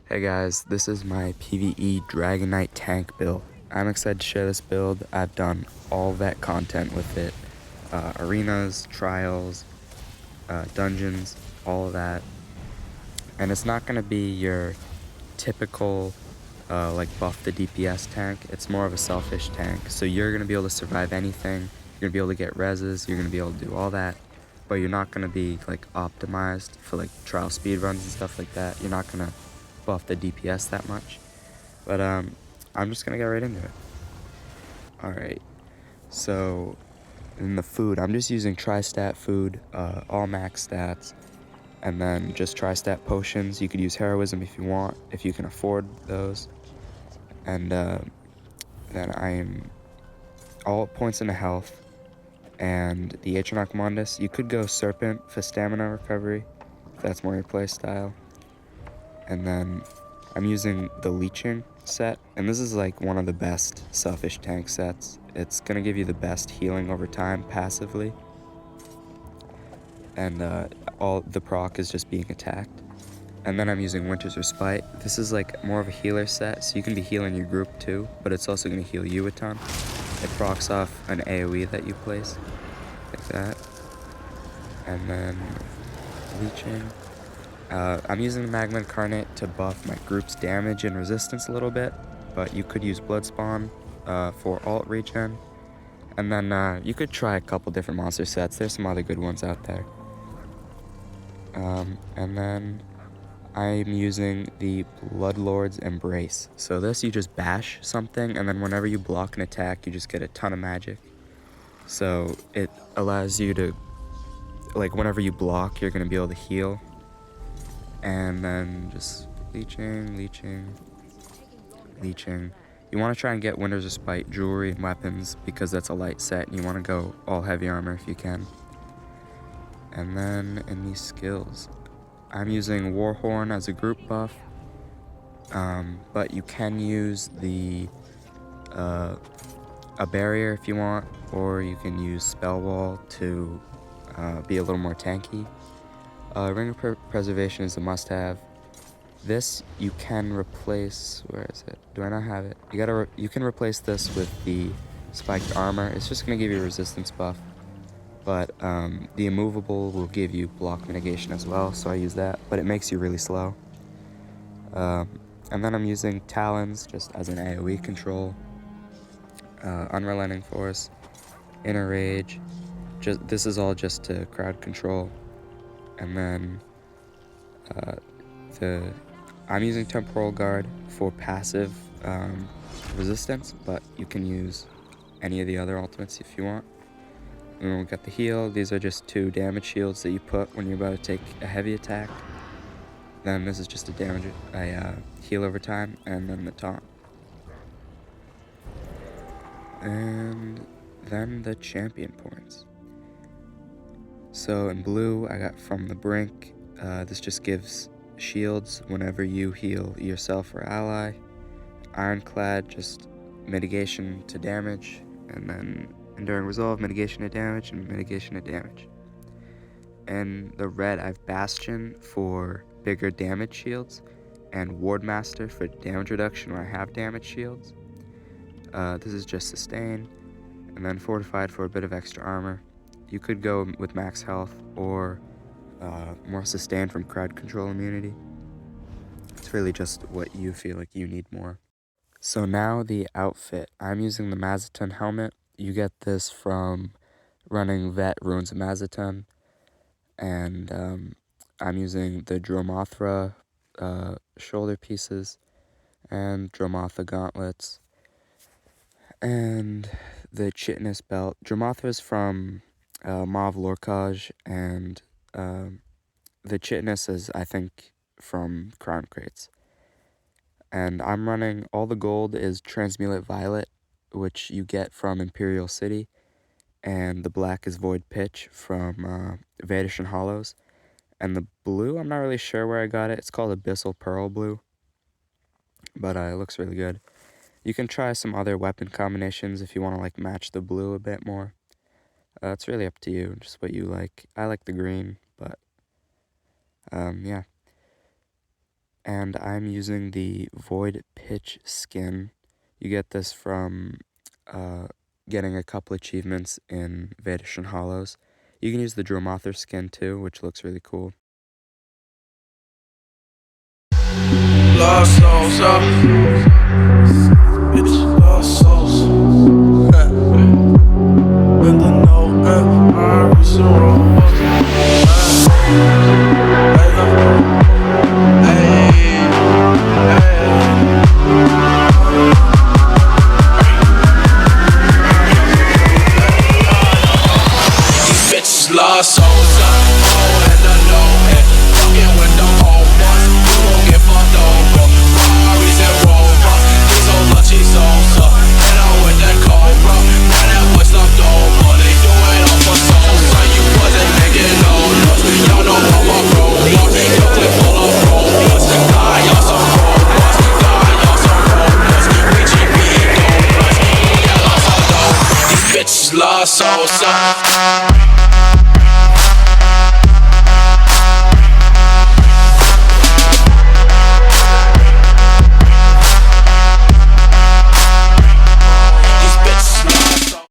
Hey guys, this is my Pve Dragonknight Tank build. I'm excited to share this build. I've done all that content with it. Arenas, trials, dungeons, all of that. And it's not going to be your typical like buff the DPS tank. It's more of a selfish tank. So you're going to be able to survive anything. You're going to be able to get reses. You're going to be able to do all that. But you're not going to be like optimized for like trial speed runs and stuff like that. You're not going to buff the DPS that much. But I'm just gonna get right into it. Alright, so in the food, I'm just using tri-stat food, all max stats, and then just tri-stat potions. You could use heroism if you want, if you can afford those. And then I am all points into health, and the Atronach Mundus. You could go Serpent for stamina recovery, if that's more your play style. And then I'm using the Leeching set, and this is like one of the best selfish tank sets. It's gonna give you the best healing over time passively, and all the proc is just being attacked. And then I'm using Winter's Respite. This is like more of a healer set, so you can be healing your group too, but it's also gonna heal you a ton. It procs off an AoE that you place, like that. And then Leeching. I'm using the Magma Incarnate to buff my group's damage and resistance a little bit, but you could use Bloodspawn for alt regen. And then you could try a couple different monster sets. There's some other good ones out there. And then I'm using the Bloodlord's Embrace. So this, you just bash something, and then whenever you block an attack, you just get a ton of magic. So it allows you to, like, whenever you block, you're going to be able to heal. And then just leeching. You want to try and get Winter's Respite jewelry and weapons because that's a light set, and you want to go all heavy armor if you can. And then in these skills, I'm using Warhorn as a group buff, but you can use the a barrier if you want, or you can use Spell Wall to be a little more tanky. Ring of Preservation is a must-have. This you can replace. Where is it? Do I not have it? You can replace this with the spiked armor. It's just gonna give you a resistance buff, but the immovable will give you block mitigation as well. So I use that, but it makes you really slow. And then I'm using Talons just as an AoE control. Unrelenting Force, Inner Rage. This is all just to crowd control. And then I'm using Temporal Guard for passive resistance, but you can use any of the other ultimates if you want. And then we've got the heal. These are just 2 damage shields that you put when you're about to take a heavy attack. Then this is just a heal over time, and then the taunt. And then the champion points. So in blue, I got From the Brink. This just gives shields whenever you heal yourself or ally. Ironclad, just mitigation to damage, and then Enduring Resolve, mitigation to damage, and mitigation to damage. And the red, I have Bastion for bigger damage shields, and Wardmaster for damage reduction where I have damage shields. This is just sustain, and then Fortified for a bit of extra armor. You could go with max health or more sustain from crowd control immunity. It's really just what you feel like you need more. So now the outfit. I'm using the Mazatun helmet. You get this from running Vet Ruins of Mazatun. And I'm using the Dromothra shoulder pieces and Dromothra gauntlets. And the Chitinous belt. Dromothra is from Mauve Lorcage, and the Chitinous is, I think, from Crown Crates. And I'm running, all the gold is Transmulate Violet, which you get from Imperial City, and the black is Void Pitch from Vadishan Hollows. And the blue, I'm not really sure where I got it. It's called Abyssal Pearl Blue, but it looks really good. You can try some other weapon combinations if you want to like match the blue a bit more. It's really up to you, just what you like. I like the green, but yeah. and I'm using the Void Pitch skin. You get this from getting a couple achievements in Vedish and Hollows. You can use the Dromother skin too, which looks really cool. Lost souls, bitch, lost souls. And I know my reason wrong. These bitches lost souls, oh, and I know it. Fucking with the old ones, you won't get fucked over. Ferraris and Rovers, these old lunchy souls, and I'm with that Cobra. Now that boy slumped over, they do it all for souls. Son, you wasn't making no notes, y'all know how my bro was. Your clip full of robots, die y'all some robots, die y'all some robots. We GP donuts, yeah, lost our dough. These bitches lost souls,